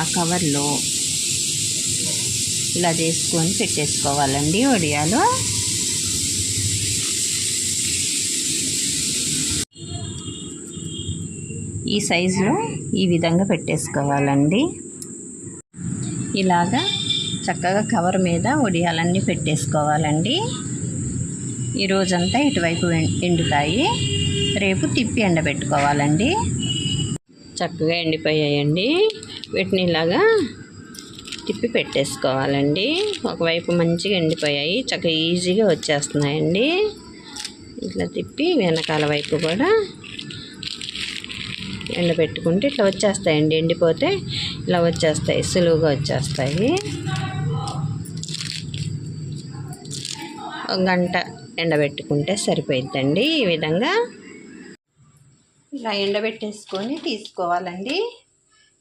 ఆ కవర్లో ఇలా చేసుకొని పెట్టేసుకోవాలండి వడియాలు. ఈ సైజులో ఈ విధంగా పెట్టేసుకోవాలండి. ఇలాగా చక్కగా కవర్ మీద వడియాలన్నీ పెట్టేసుకోవాలండి. ఈ రోజంతా ఇటువైపు ఎండుతాయి, రేపు తిప్పి ఎండబెట్టుకోవాలండి. చక్కగా ఎండిపోయాయండి. వీటిని ఇలాగా తిప్పి పెట్టేసుకోవాలండి. ఒకవైపు మంచిగా ఎండిపోయాయి, చక్కగా ఈజీగా వచ్చేస్తున్నాయండి. ఇట్లా తిప్పి వెనకాల వైపు కూడా ఎండబెట్టుకుంటే ఇట్లా వచ్చేస్తాయండి. ఎండిపోతే ఇలా వచ్చేస్తాయి, సులువుగా వచ్చేస్తాయి. ఒక గంట ఎండబెట్టుకుంటే సరిపోయిద్దండి. ఈ విధంగా ఇలా ఎండబెట్టేసుకొని తీసుకోవాలండి.